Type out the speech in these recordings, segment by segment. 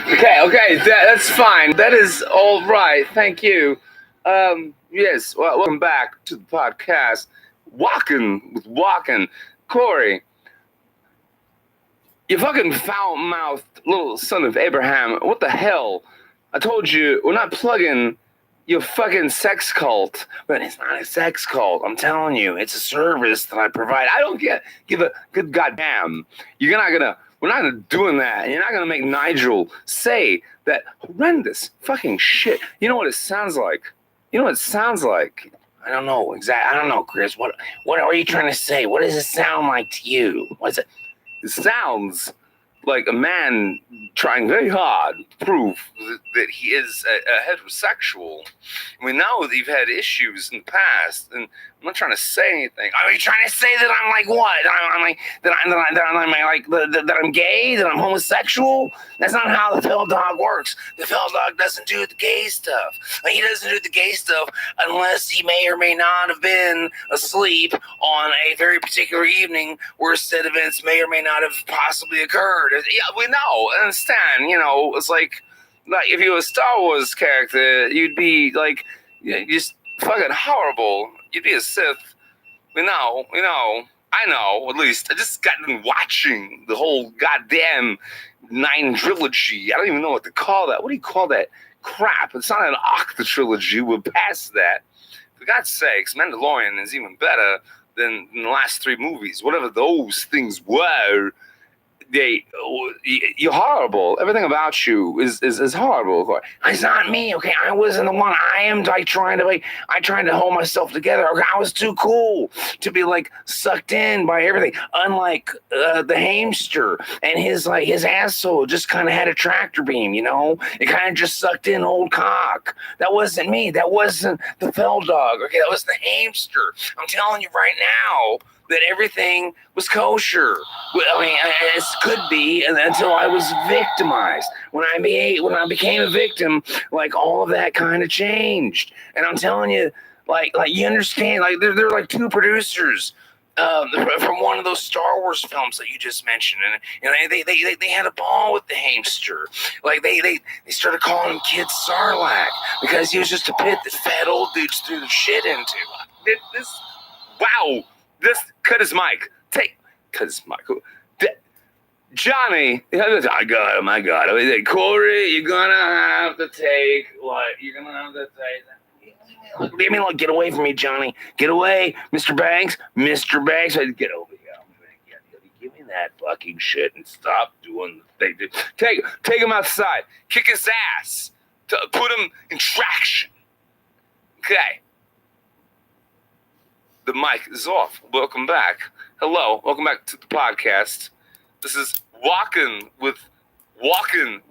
Okay, that's fine. That is all right. Thank you. Yes, well, welcome back to the podcast. Walkin' with Walkin'. Corey, you fucking foul-mouthed little son of Abraham. What the hell? I told you, we're not plugging your fucking sex cult. But it's not a sex cult. I'm telling you, it's a service that I provide. I don't give a good goddamn. We're not doing that. You're not gonna make Nigel say that horrendous fucking shit. You know what it sounds like? You know what it sounds like? I don't know exactly. I don't know, Chris. What are you trying to say? What does it sound like to you? What's it? It sounds like a man trying very hard to prove that he is a heterosexual. We know that you've had issues in the past, and I'm not trying to say anything. Are you trying to say that I'm like what? I'm like that I'm gay? That I'm homosexual? That's not how the Phil Dog works. The Phil Dog doesn't do the gay stuff. He doesn't do the gay stuff unless he may or may not have been asleep on a very particular evening where said events may or may not have possibly occurred. Yeah, we know, I understand. You know, it's like if you were a Star Wars character, you'd be like just fucking horrible. You'd be a Sith. We know. I know, at least. I just got done watching the whole goddamn 9 trilogy. I don't even know what to call that. What do you call that crap? It's not an octa-trilogy. We're past that. For God's sakes, Mandalorian is even better than the last 3 movies. Whatever those things were, you're horrible. Everything about you is horrible. It's not me, okay? I wasn't the one. I am like trying to hold myself together. Okay? I was too cool to be like sucked in by everything. Unlike the hamster and his asshole just kind of had a tractor beam, you know? It kind of just sucked in old cock. That wasn't me. That wasn't the fell dog. Okay, that was the hamster. I'm telling you right now that everything was kosher. I mean, it could be until I was victimized. When I became a victim, like all of that kind of changed. And I'm telling you, like you understand, like they're like 2 producers from one of those Star Wars films that you just mentioned, and they had a ball with the hamster. Like they started calling him Kid Sarlacc because he was just a pit that fat old dudes threw the shit into. Wow. This cut his mic. Cut his mic. Johnny, I got him. I mean, Corey, you're gonna have to take what? You're gonna have to take. Leave me alone. Get away from me, Johnny. Get away, Mr. Banks. Get over here. Give me that fucking shit and stop doing the thing. Take him outside. Kick his ass. Put him in traction. Okay. The mic is off. Welcome back. Hello. Welcome back to the podcast. This is Walkin' with Walkin'.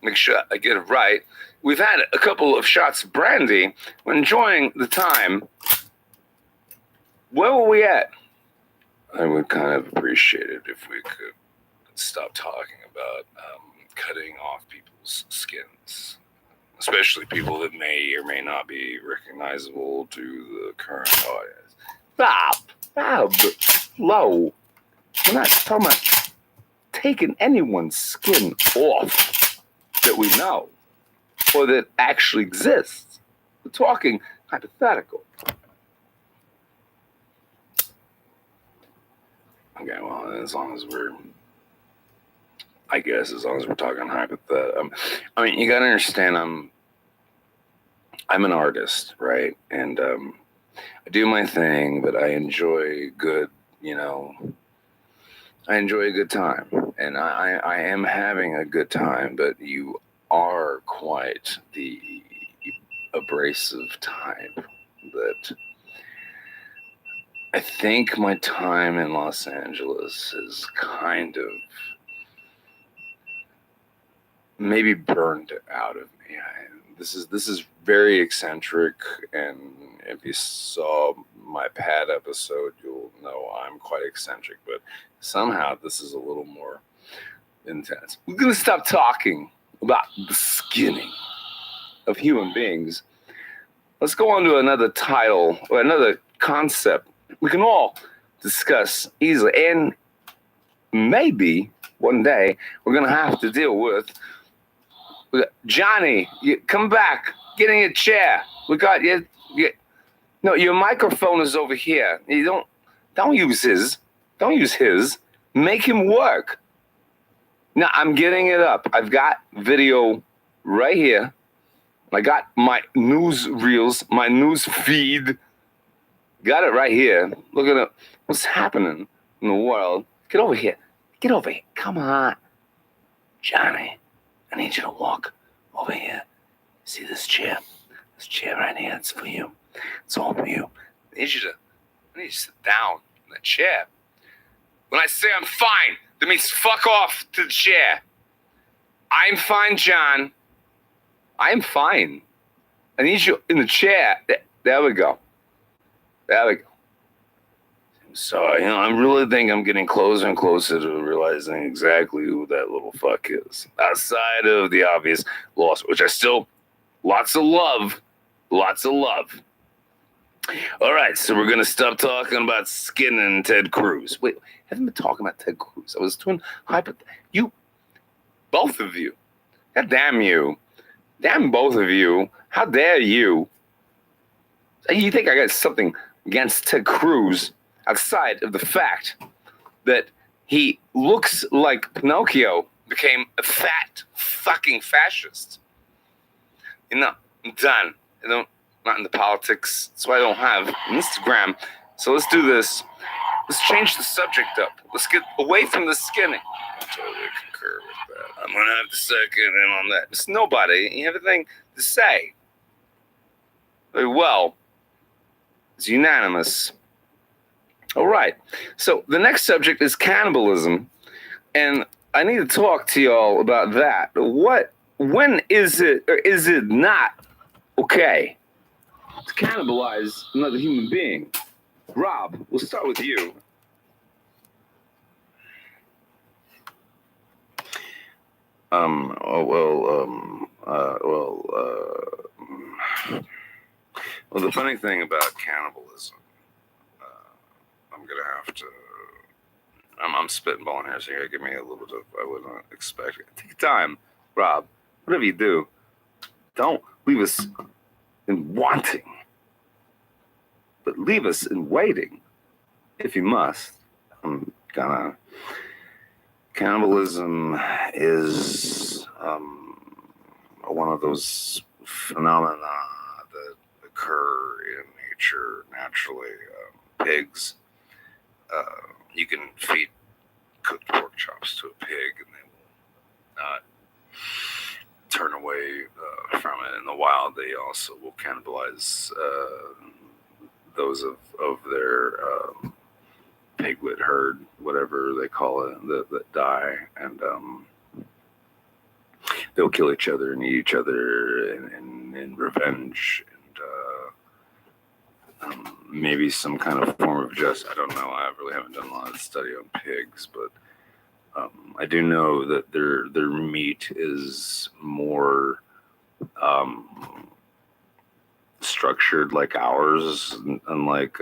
Make sure I get it right. We've had a couple of shots of brandy. We're enjoying the time. Where were we at? I would kind of appreciate it if we could stop talking about cutting off people's skins. Especially people that may or may not be recognizable to the current audience. Bob, low. We're not talking about taking anyone's skin off that we know or that actually exists. We're talking hypothetical. Okay, well, as long as we're talking hypothetical. I mean, you gotta understand, I'm an artist, right? And I do my thing, but I enjoy good, I enjoy a good time. And I am having a good time, but you are quite the abrasive type that I think my time in Los Angeles is kind of maybe burned out of me. This is very eccentric, and if you saw my pad episode, you'll know I'm quite eccentric, but somehow this is a little more intense. We're going to stop talking about the skinning of human beings. Let's go on to another title or another concept we can all discuss easily. And maybe one day we're going to have to deal with. Johnny, you come back. Get in your chair. We got you. No, your microphone is over here. You don't use his. Don't use his. Make him work. Now, I'm getting it up. I've got video right here. I got my news reels, my news feed. Got it right here. Look at it. What's happening in the world? Get over here. Get over here. Come on. Johnny, I need you to walk over here. See this chair? This chair right here, it's for you. It's all for you. I need you to sit down in the chair. When I say I'm fine, that means fuck off to the chair. I'm fine, John. I'm fine. I need you in the chair. There we go. There we go. I'm sorry. I really think I'm getting closer and closer to realizing exactly who that little fuck is. Outside of the obvious loss, which I still, lots of love. Lots of love. All right, so we're going to stop talking about skinning Ted Cruz. Wait, I haven't been talking about Ted Cruz. I was doing you, both of you. God damn you. Damn both of you. How dare you? You think I got something against Ted Cruz outside of the fact that he looks like Pinocchio became a fat fucking fascist. I'm done. Not into politics. That's why I don't have an Instagram. So let's do this. Let's change the subject up. Let's get away from the skinning. I totally concur with that. I'm going to have to second in on that. It's nobody. You have anything to say? Very well. It's unanimous. All right. So the next subject is cannibalism. And I need to talk to y'all about that. When is it or is it not okay to cannibalize another human being? Rob, we'll start with you. Well, the funny thing about cannibalism, I'm gonna have to. I'm spitballing here, so you gotta give me a little bit of. I wouldn't expect it. Take your time, Rob. Whatever you do, don't leave us in wanting, but leave us in waiting, if you must. Cannibalism is one of those phenomena that occur in nature naturally. Pigs, you can feed cooked pork chops to a pig, and they will not turn away from it. In the wild, they also will cannibalize those of their piglet herd, whatever they call it, that die, and they'll kill each other and eat each other in revenge, and maybe some kind of form of justice. I don't know. I really haven't done a lot of study on pigs, but I do know that their meat is more structured like ours, unlike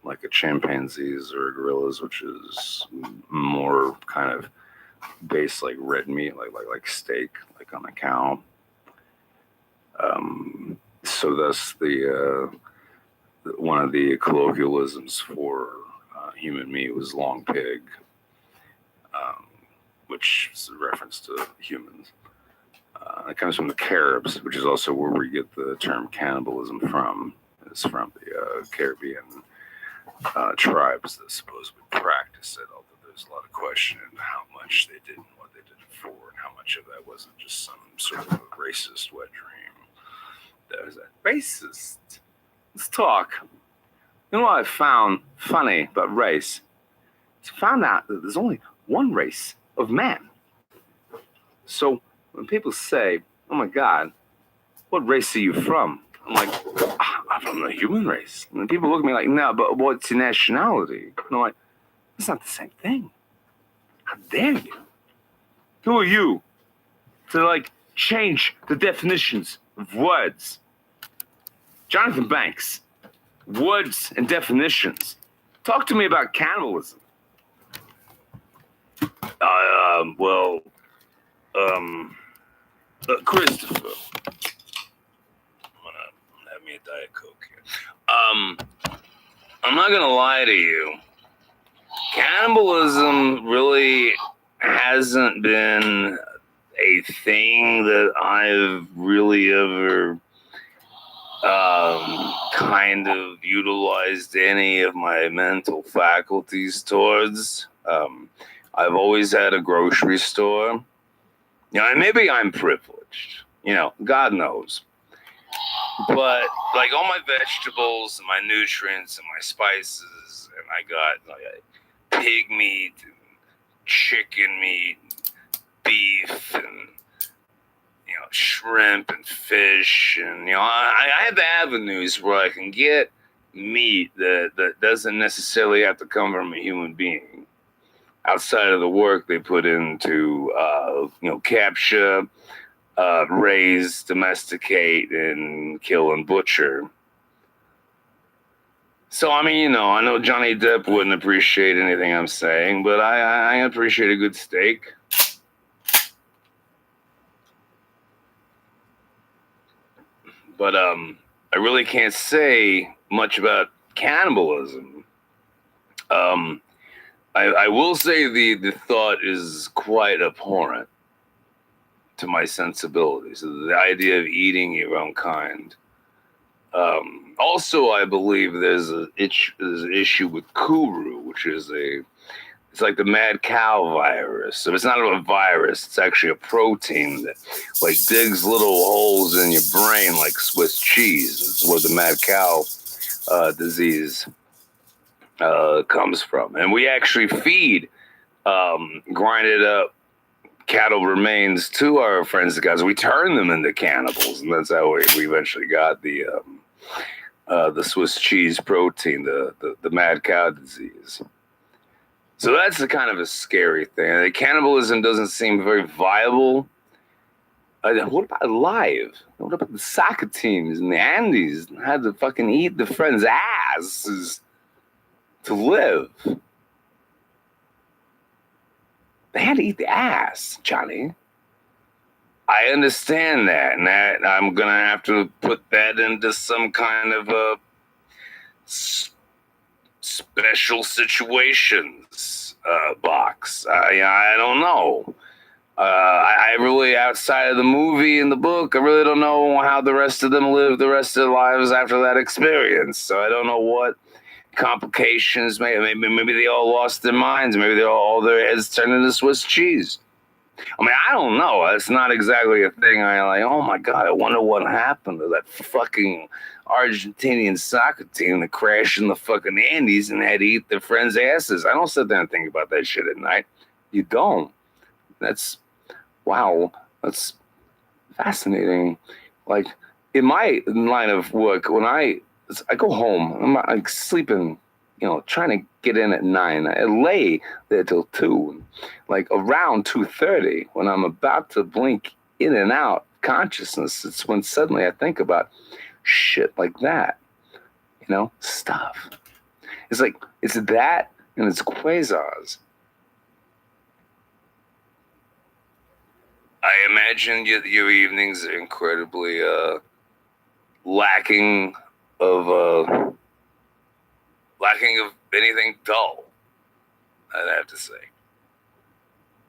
like a chimpanzee's or a gorilla's, which is more kind of based like red meat, like steak, like on a cow. So thus the one of the colloquialisms for human meat was long pig, which is a reference to humans. It comes from the Caribs, which is also where we get the term cannibalism from. It's from the Caribbean tribes that supposedly practice it, although there's a lot of question in how much they did and what they did it for, and how much of that wasn't just some sort of a racist wet dream. That was that racist. Let's talk. You know what I found funny about race? I found out that there's only one race of man. So when people say, "Oh my God, what race are you from?" I'm like, "I'm from the human race." And people look at me like, "No, but what's your nationality?" And I'm like, "It's not the same thing. How dare you? Who are you to like change the definitions of words?" Jonathan Banks, words and definitions. Talk to me about cannibalism. Christopher, I'm gonna have me a Diet Coke here. I'm not gonna lie to you. Cannibalism really hasn't been a thing that I've really ever kind of utilized any of my mental faculties towards. I've always had a grocery store. And maybe I'm privileged. God knows. But like all my vegetables and my nutrients and my spices, and I got like pig meat and chicken meat, and beef and shrimp and fish, and I have avenues where I can get meat that doesn't necessarily have to come from a human being. Outside of the work they put into capture, raise, domesticate, and kill and butcher. So I know Johnny Depp wouldn't appreciate anything I'm saying, but I appreciate a good steak. But I really can't say much about cannibalism. I will say the thought is quite abhorrent to my sensibilities. The idea of eating your own kind. Also, I believe there's an issue with Kuru, which is it's like the mad cow virus. So it's not a virus, it's actually a protein that like digs little holes in your brain like Swiss cheese. It's where the mad cow disease comes from. And we actually feed grinded up cattle remains to our friends and guys. We turn them into cannibals, and that's how we eventually got the Swiss cheese protein, the mad cow disease. So that's a kind of a scary thing. Cannibalism doesn't seem very viable. What about live? What about the soccer teams in the Andes? Had to fucking eat the friends' asses to live. They had to eat the ass, Johnny. I understand that, and that I'm gonna have to put that into some kind of a special situations box. I don't know. I really, outside of the movie and the book, I really don't know how the rest of them live the rest of their lives after that experience. So I don't know what complications. Maybe they all lost their minds. Maybe all their heads turned into Swiss cheese. I don't know. That's not exactly a thing I like. Oh my God, I wonder what happened to that fucking Argentinian soccer team that crashed in the fucking Andes and had to eat their friends' asses. I don't sit there and think about that shit at night. You don't. Wow. That's fascinating. Like in my line of work, when I go home, I'm like sleeping, trying to get in at 9. I lay there till 2. Like around 2:30, when I'm about to blink in and out consciousness, it's when suddenly I think about shit like that, stuff. It's like, it's that and it's quasars. I imagine your evenings are incredibly lacking of anything dull, I'd have to say.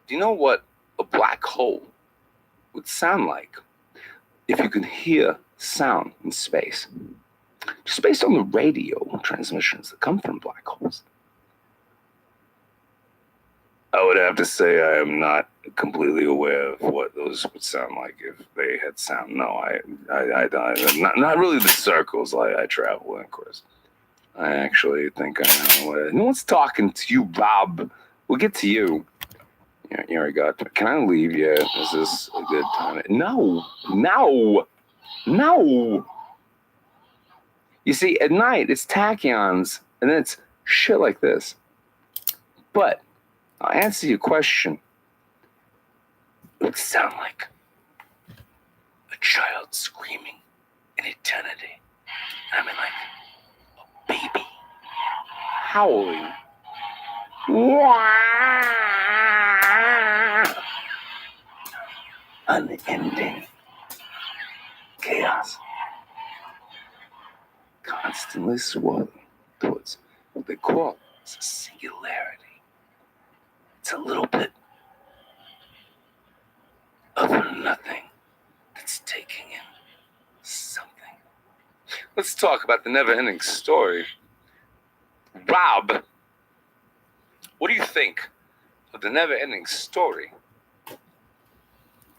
Do you know what a black hole would sound like if you could hear sound in space? Just based on the radio transmissions that come from black holes. I would have to say I am not completely aware of what those would sound like if they had sound. No, I not really the circles I travel in, Chris. I actually think I know what. No one's talking to you, Bob. We'll get to you. Yeah, you already got to. Can I leave yet? Is this a good time? No. You see, at night it's tachyons, and then it's shit like this. But I'll answer your question. It would sound like a child screaming in eternity. I mean, like a baby howling. unending chaos, constantly swirling towards what they call a singularity. It's a little bit of nothing that's taking in something. Let's talk about the never-ending story. Rob, what do you think of the never-ending story?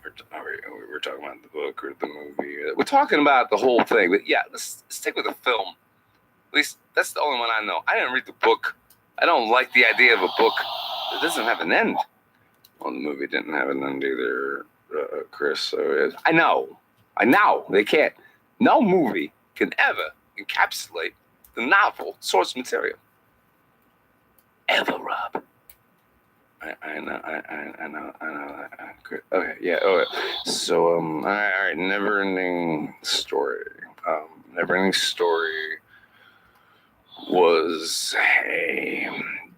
We're talking about the book or the movie. We're talking about the whole thing. But yeah, let's stick with the film. At least that's the only one I know. I didn't read the book. I don't like the idea of a book that doesn't have an end. Well, the movie didn't have an end either, Chris. So I know. They can't. No movie can ever encapsulate the novel source material. Ever, Rob. I know. Okay, yeah. Okay. So, all right. Never-ending story. Never-ending story was a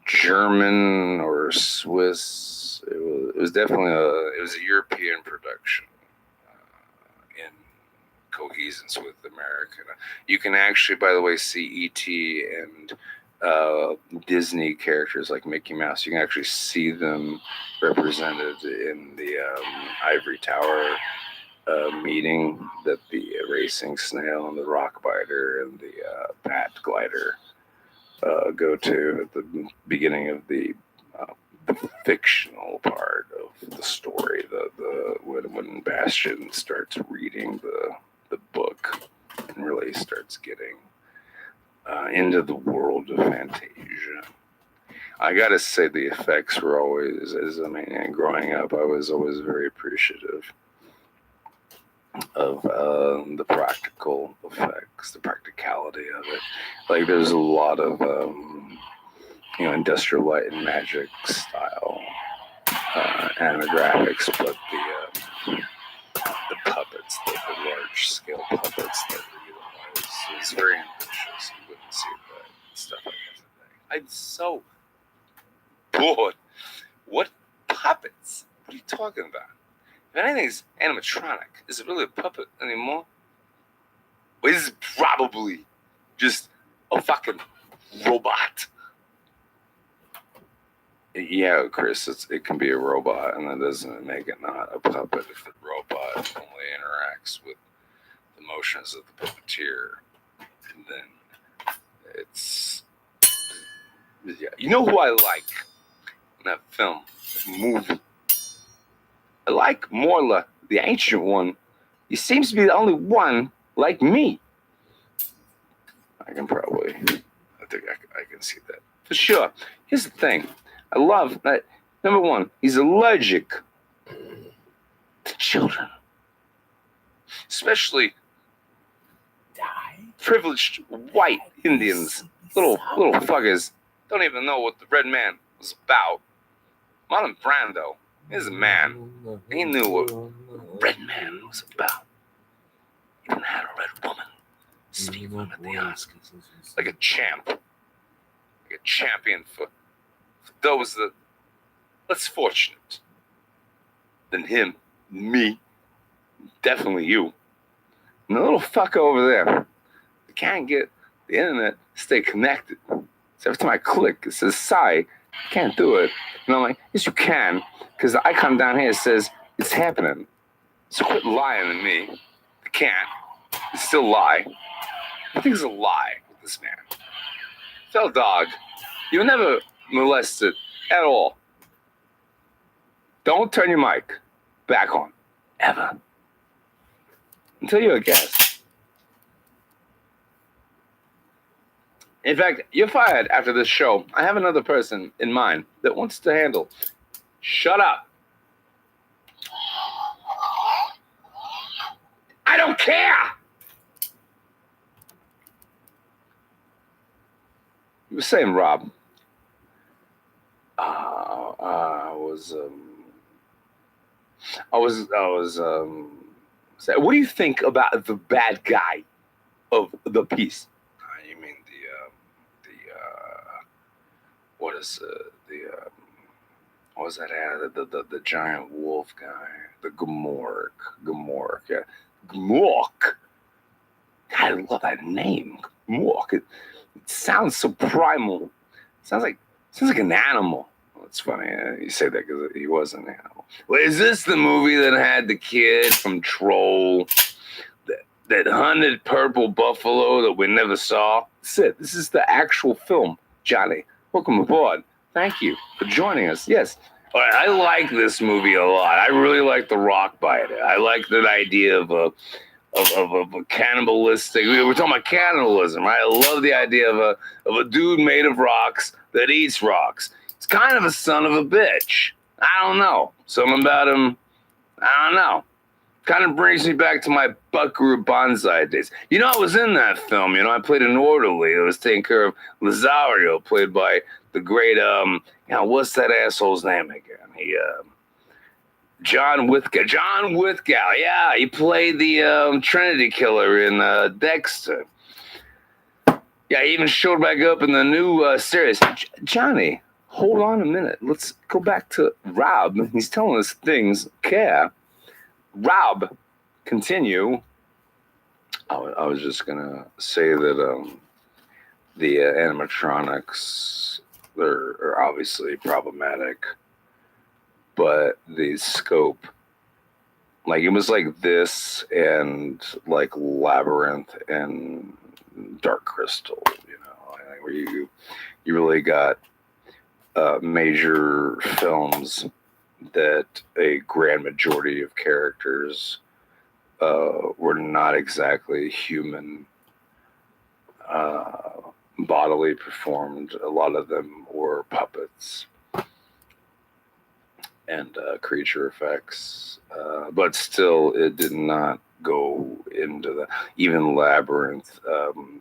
German or Swiss. It was definitely a European production in cohesence with American. You can actually, by the way, see E.T. and Disney characters like Mickey Mouse. You can actually see them represented in the Ivory Tower meeting that the racing snail and the rock biter and the bat glider go to at the beginning of the fictional part of the story. When Bastian starts reading the book and really starts getting into the world of Fantasia. I gotta say the effects were always, growing up, I was always very appreciative of the practical effects, the practicality of it. Like there's a lot of, Industrial Light and Magic style animographics, but the puppets, the large scale puppets that were utilized is very ambitious. You wouldn't see that stuff like that today. I'm so bored. What puppets? What are you talking about? If anything's animatronic, is it really a puppet anymore? Or is it probably just a fucking robot? Yeah, Chris, it can be a robot, and that doesn't make it not a puppet if the robot only interacts with the motions of the puppeteer. And then it's... Yeah. You know who I like in that film, movie? I like Morla, the ancient one. He seems to be the only one like me. I think I can see that. For sure. Here's the thing. I love that. Number one, he's allergic to children. Especially privileged white Indians. Little fuckers. Don't even know what the red man was about. Marlon Brando is a man. He knew what the red man was about. He even had a red woman speak with him at the Oscars. Like a champ. Like a champion for those that less fortunate than him, me, definitely you. And the little fucker over there, I can't get the internet to stay connected. So every time I click, it says, "Sorry, can't do it." And I'm like, "Yes, you can," because the icon down here says it's happening. So quit lying to me. I can't. You still lie. I think it's a lie with this man. Fell dog, you were never molested at all. Don't turn your mic back on. Ever. Until you're a guest. In fact, you're fired after this show. I have another person in mind that wants to handle. Shut up. I don't care. You were saying, Rob. What do you think about the bad guy of the piece? You mean what was that? The giant wolf guy, the Gmork, yeah, Gmork. God, I love that name, Gmork. It sounds so primal. It sounds like an animal. Well, it's funny you say that because he was an animal. Well, is this the movie that had the kid from Troll that hunted purple buffalo that we never saw? Sid, this is the actual film. Johnny, welcome aboard. Thank you for joining us. Yes. All right, I like this movie a lot. I really like The Rock by it. I like the idea of a cannibalistic. We're talking about cannibalism, right? I love the idea of a dude made of rocks that eats rocks. It's kind of a son of a bitch. I don't know. Something about him, I don't know. Kind of brings me back to my Buckaroo Banzai days. You know, I was in that film. You know, I played an orderly that was taking care of Lazario, played by the great, what's that asshole's name again? John Lithgow. Yeah, he played the Trinity Killer in Dexter. Yeah, he even showed back up in the new series. Johnny, hold on a minute. Let's go back to Rob. He's telling us things. Care. Rob, continue. I was just gonna say that the animatronics are obviously problematic, but the scope, like it was like this and like Labyrinth and Dark Crystal, where you really got major films that a grand majority of characters were not exactly human, bodily performed. A lot of them were puppets and creature effects, but still it did not go into the, even Labyrinth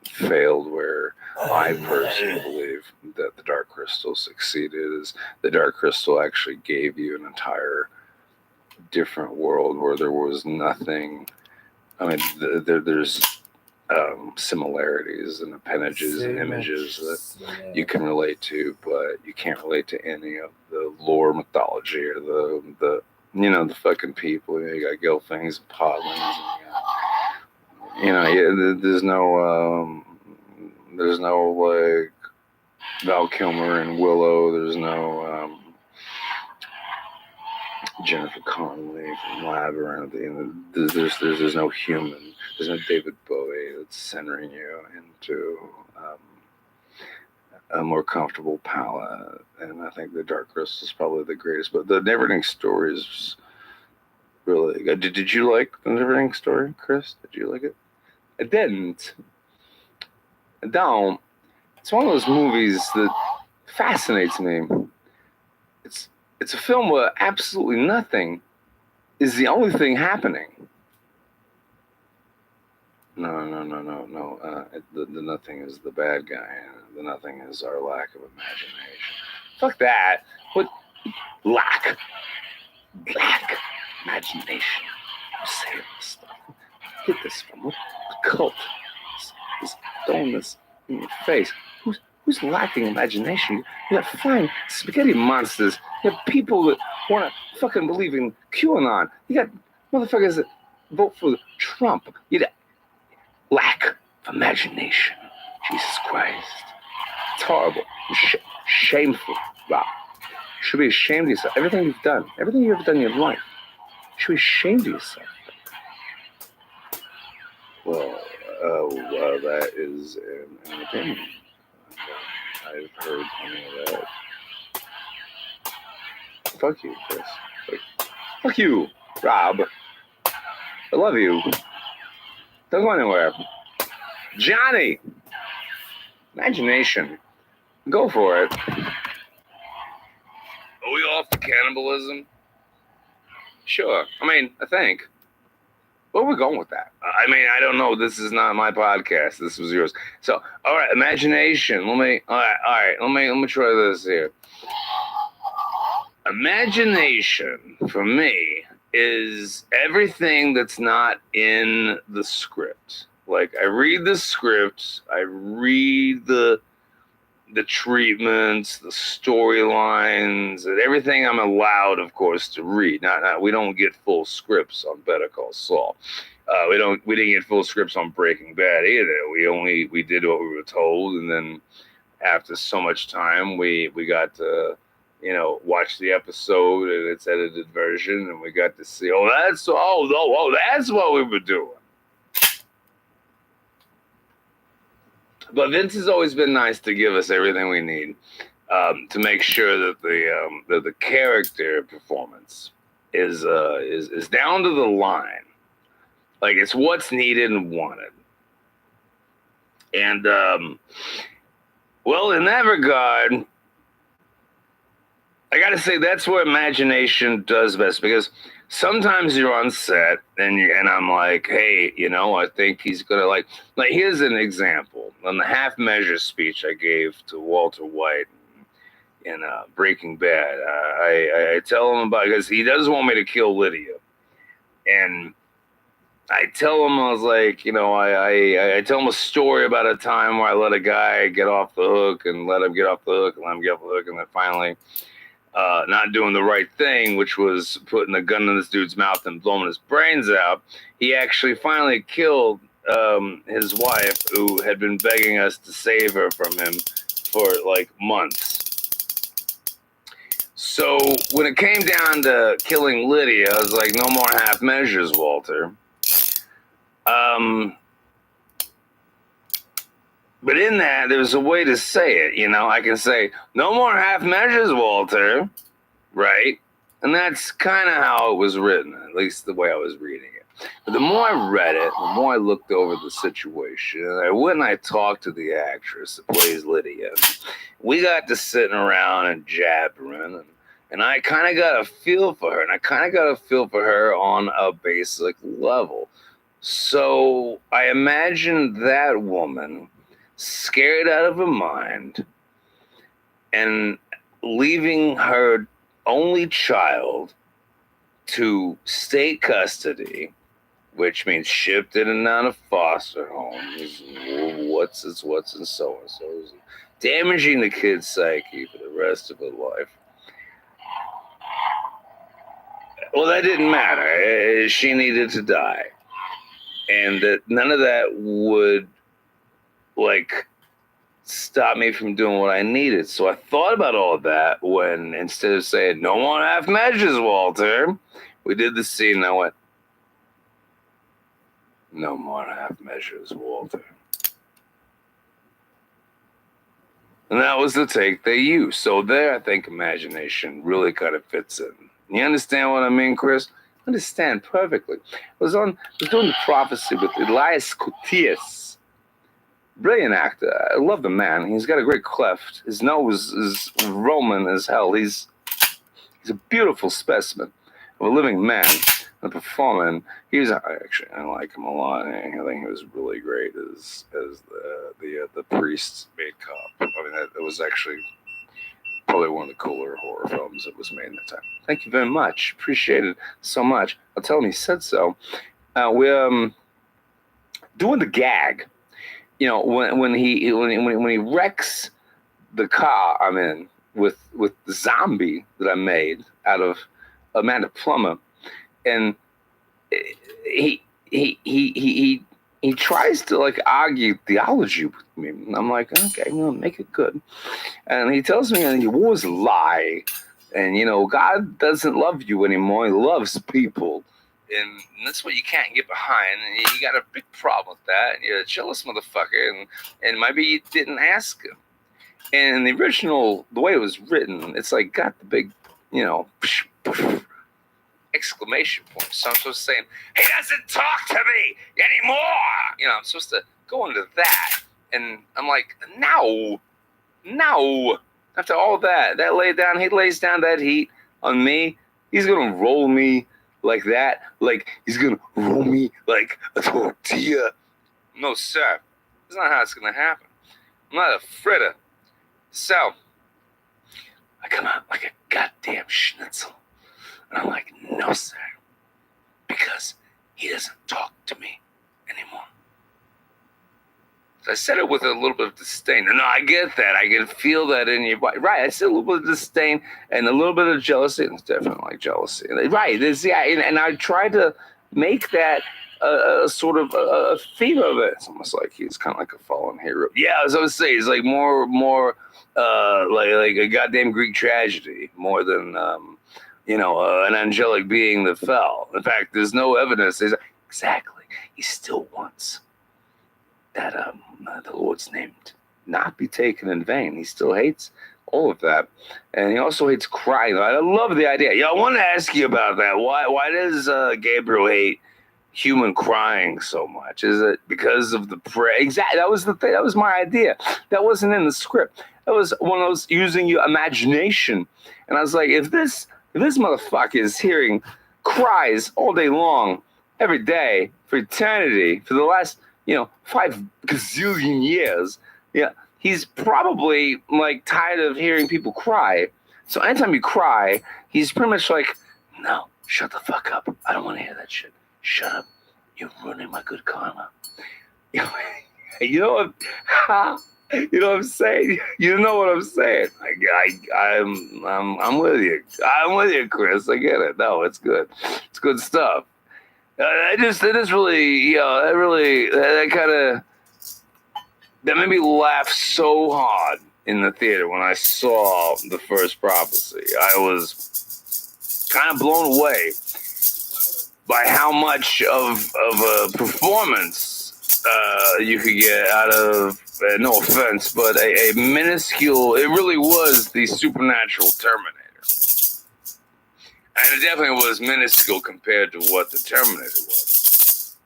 failed, where I personally believe that the Dark Crystal succeeded. Is the Dark Crystal actually gave you an entire different world where there was nothing. I mean, there's similarities and appendages and images that you can relate to, but you can't relate to any of the lore mythology or the fucking people. You got Gelflings and Podlings. There's no like Val Kilmer and Willow. There's no Jennifer Connelly from Labyrinth. There's no human. There's no David Bowie that's centering you into a more comfortable palette. And I think the Dark Crystal is probably the greatest. But the Neverending Story is really good. Did you like the Neverending Story, Chris? Did you like it? I didn't. I don't. It's one of those movies that fascinates me. It's a film where absolutely nothing is the only thing happening. No. The nothing is the bad guy. The nothing is our lack of imagination. Fuck that. What? Lack imagination. I'm saying this stuff. Get this from what cult is throwing this in your face. Who's lacking imagination? You got flying spaghetti monsters. You have people that want to fucking believe in QAnon. You got motherfuckers that vote for Trump. You got lack of imagination. Jesus Christ. It's horrible. Shameful, Rob. You should be ashamed of yourself. Everything you've done, everything you've ever done in your life, you should be ashamed of yourself. Well, that is an opinion. I've heard any of that. Fuck you, Chris. Fuck you, Rob. I love you. Don't go anywhere. Johnny! Imagination. Go for it. Are we off to cannibalism? Sure. I think. Where are we going with that? I don't know. This is not my podcast. This was yours. So, all right, imagination. Let me try this here. Imagination, for me, is everything that's not in the script. Like, I read the script, I read the the treatments, the storylines, and everything I'm allowed, of course, to read. Not we don't get full scripts on Better Call Saul. We didn't get full scripts on Breaking Bad either. We did what we were told, and then after so much time, we got to watch the episode in its edited version, and we got to see that's what we were doing. But Vince has always been nice to give us everything we need to make sure that the character performance is down to the line, like it's what's needed and wanted. And well, in that regard, I got to say that's where imagination does best, because sometimes you're on set and I'm like, hey, I think he's gonna like here's an example on the half measure speech I gave to Walter White in Breaking Bad. I tell him about, because he does want me to kill Lydia, and I tell him, I was like, I tell him a story about a time where I let a guy get off the hook and let him get off the hook and let him get off the hook, and then finally not doing the right thing, which was putting a gun in this dude's mouth and blowing his brains out. He actually finally killed his wife, who had been begging us to save her from him for like months. So when it came down to killing Lydia, I was like, no more half measures, Walter. But in that, there's a way to say it. I can say, no more half measures, Walter, right? And that's kind of how it was written, at least the way I was reading it. But the more I read it, the more I looked over the situation, and I went and I talked to the actress that plays Lydia. We got to sitting around and jabbering, and I kind of got a feel for her, and I kind of got a feel for her on a basic level. So I imagined that woman scared out of her mind and leaving her only child to state custody, which means shipped in and out of foster homes, what's and so and so, damaging the kid's psyche for the rest of her life. Well, that didn't matter. She needed to die. And that none of that would stop me from doing what I needed. So I thought about all of that when, instead of saying, no more half measures, Walter, we did the scene and I went, no more half measures, Walter. And that was the take they used. So there, I think imagination really kind of fits in. You understand what I mean, Chris? I understand perfectly. I was doing the prophecy with Elias Koteas. Brilliant actor. I love the man. He's got a great cleft. His nose is Roman as hell. He's a beautiful specimen of a living man, a performer. And I like him a lot. I think he was really great as the priest made cop. I mean, that was actually probably one of the cooler horror films that was made in that time. Thank you very much. Appreciate it so much. I'll tell him he said so. We're doing the gag. When he wrecks the car I'm in with the zombie that I made out of Amanda Plummer, and he tries to argue theology with me. And I'm like, okay, I'm gonna make it good. And he tells me that he was a lie, and God doesn't love you anymore. He loves people. And that's what you can't get behind. And you got a big problem with that. And you're a jealous motherfucker. And maybe you didn't ask him. And the original, the way it was written, it's got the big, exclamation point. So I'm supposed to say, he doesn't talk to me anymore. I'm supposed to go into that. And I'm like, no. After all that he lays down that heat on me. He's going to roll me like that, he's gonna roll me like a tortilla. No, sir. That's not how it's gonna happen. I'm not a fritter. So, I come out like a goddamn schnitzel. And I'm like, no, sir. Because he doesn't talk to me anymore. I said it with a little bit of disdain. No, I get that. I can feel that in your body. Right. I said a little bit of disdain and a little bit of jealousy. It's definitely like jealousy. Right. And I tried to make that a sort of a theme of it. It's almost like he's kind of like a fallen hero. Yeah, as I was saying, he's like more like a goddamn Greek tragedy, more than an angelic being that fell. In fact, there's no evidence. Exactly. He still wants that the Lord's name not be taken in vain. He still hates all of that, and he also hates crying. I love the idea. I want to ask you about that. Why does Gabriel hate human crying so much? Is it because of the prayer? Exactly. That was the thing. That was my idea. That wasn't in the script. That was one of those using your imagination. And I was like, if this motherfucker is hearing cries all day long, every day, for eternity, for the last 5 gazillion years, yeah, he's probably like tired of hearing people cry. So anytime you cry, he's pretty much like, no, shut the fuck up. I don't want to hear that shit. Shut up. You're ruining my good karma. You know what? You know what I'm saying? You know what I'm saying? I'm with you. I'm with you, Chris. I get it. No, it's good. It's good stuff. It is really, that made me laugh so hard in the theater when I saw the first prophecy. I was kind of blown away by how much of a performance you could get out of, no offense, but a minuscule, it really was the supernatural Terminator. And it definitely was minuscule compared to what the Terminator was.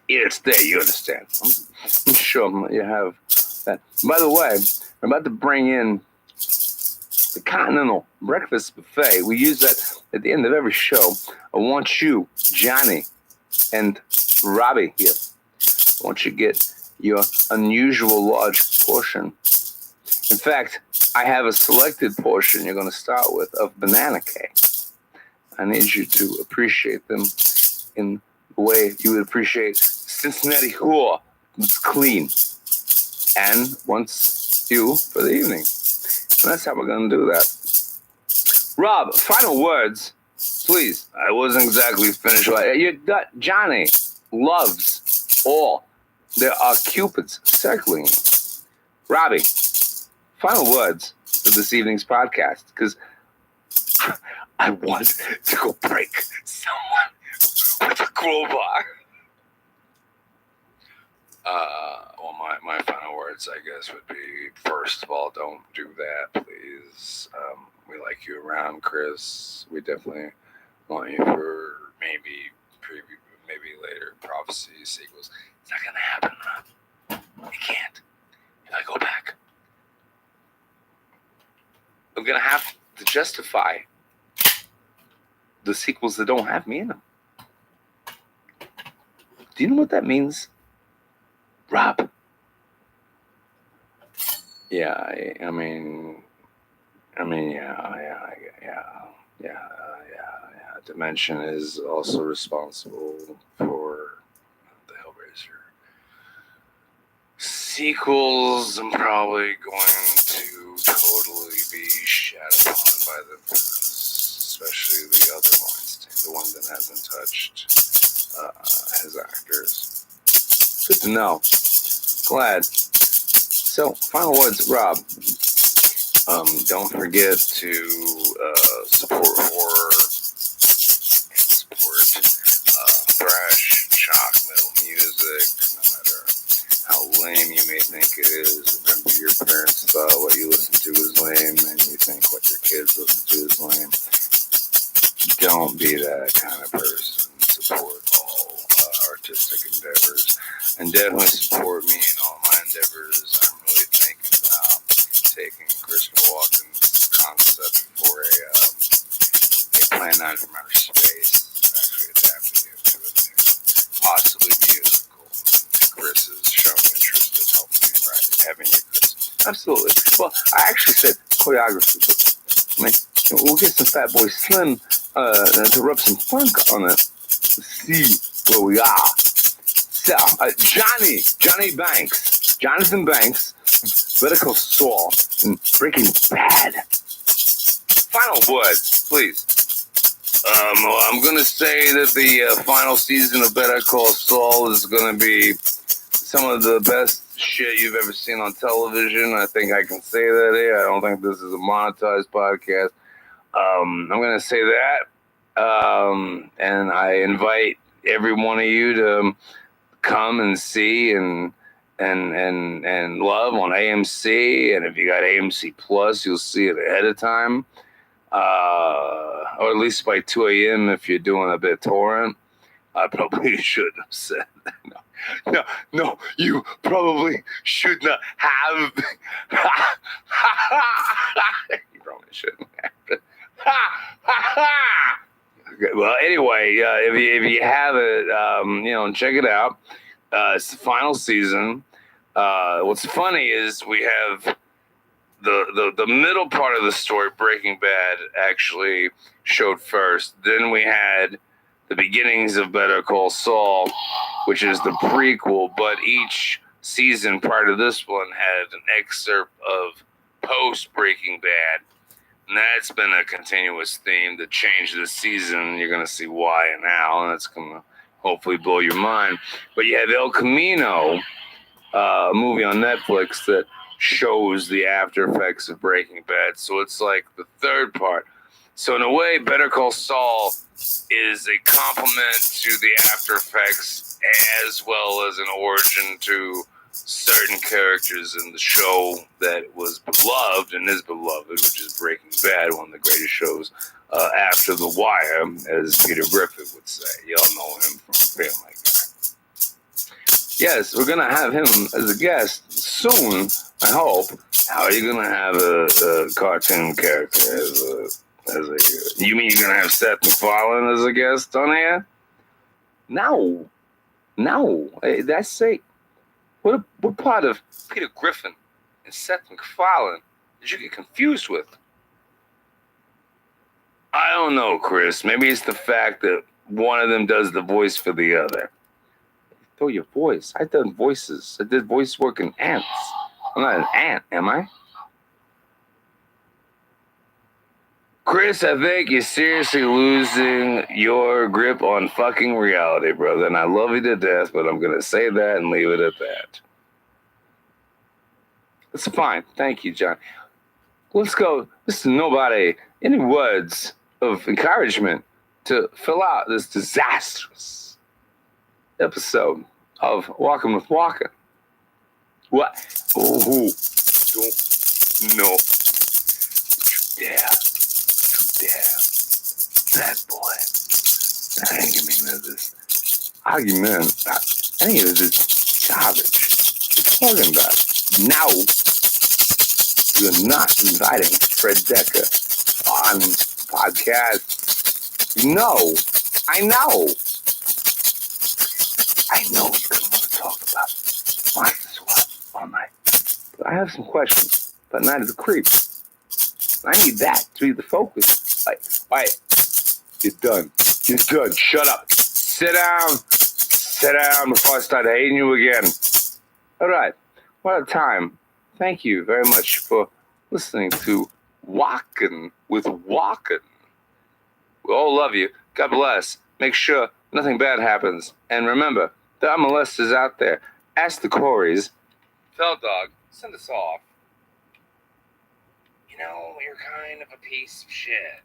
It's there, you understand. I'm sure you have that. By the way, I'm about to bring in the Continental Breakfast Buffet. We use that at the end of every show. I want you, Johnny, and Robbie here. I want you to get your unusual large portion. In fact, I have a selected portion you're going to start with of banana cake. I need you to appreciate them in the way you would appreciate Cincinnati whore. It's clean and wants you for the evening. And that's how we're going to do that. Rob, final words, please. I wasn't exactly finished. Johnny loves all. There are cupids circling. Robbie, final words for this evening's podcast, because I want to go break someone with a crowbar. Well, my final words, I guess, would be, first of all, don't do that, please. We like you around, Chris. We definitely want you for maybe later prophecy sequels. It's not going to happen, Rob. You can't. If I go back, I'm going to have to justify the sequels that don't have me in them. Do you know what that means, Rob? Yeah, I mean, yeah. Dimension is also responsible for the Hellraiser sequels. I'm probably going to totally be shat upon by them, especially the other Weinstein, the one that hasn't touched his actors. Good to know. Glad. So, final words, Rob. Don't forget to support horror and support thrash, shock, metal music, no matter how lame you may think it is. Remember, your parents thought what you listen to is lame, and you think what your kids listen to is lame. Don't be that kind of person. Support all artistic endeavors, and definitely support me in all my endeavors. I'm really thinking about taking Christopher Walkin's concept for a Plan 9 from Outer Space, actually adapting it to a possibly musical. And Chris has shown interest in helping me write it. Haven't you, Chris? Absolutely. Well, I actually said choreography, but I mean, we'll get some Fatboy Slim to rub some funk on it to see where we are. Johnny Banks, Jonathan Banks, Better Call Saul, and Breaking Bad. Final words, please. Well, I'm going to say that the final season of Better Call Saul is going to be some of the best shit you've ever seen on television. I think I can say that here. I don't think this is a monetized podcast. I'm going to say that. And I invite every one of you to come and see and love on AMC. And if you got AMC Plus, you'll see it ahead of time. Or at least by 2 a.m. if you're doing a bit of torrent. I probably shouldn't have said that. No, you probably should not have. You probably shouldn't have. Okay, well, anyway, if you have it, check it out. It's the final season. What's funny is we have the middle part of the story, Breaking Bad, actually showed first. Then we had the beginnings of Better Call Saul, which is the prequel, but each season prior to this one had an excerpt of post-Breaking Bad. And that's been a continuous theme. The change this season, you're going to see why and how, and it's going to hopefully blow your mind. But you have El Camino, a movie on Netflix that shows the after effects of Breaking Bad. So it's like the third part. So in a way, Better Call Saul is a complement to the after effects as well as an origin to certain characters in the show that was beloved and is beloved, which is Breaking Bad, one of the greatest shows after The Wire, as Peter Griffin would say. Y'all know him from Family Guy. Yes, we're going to have him as a guest soon, I hope. How are you going to have a cartoon character you mean you're going to have Seth MacFarlane as a guest on here? No. That's it. What part of Peter Griffin and Seth MacFarlane did you get confused with? I don't know, Chris. Maybe it's the fact that one of them does the voice for the other. Throw your voice. I've done voices. I did voice work in ants. I'm not an ant, am I? Chris, I think you're seriously losing your grip on fucking reality, brother. And I love you to death, but I'm going to say that and leave it at that. It's fine. Thank you, John. Let's go. Listen, nobody. Any words of encouragement to fill out this disastrous episode of Walkin' with Walkin'? What? Oh, no. Yeah. That boy. I ain't giving me this argument. I think it was just garbage. What are you talking about? Now, you're not inviting Fred Decker on the podcast. No, I know. I know you don't want to talk about Monster Squad all night. But I have some questions about Night of the Creeps. I need that to be the focus. Like, all right, you're done. You're done. Shut up. Sit down. Sit down before I start hating you again. All right. What a time. Thank you very much for listening to Walkin' with Walkin'. We all love you. God bless. Make sure nothing bad happens. And remember, there are molesters out there. Ask the Coreys. Fell Dog, send us off. You know, you're kind of a piece of shit.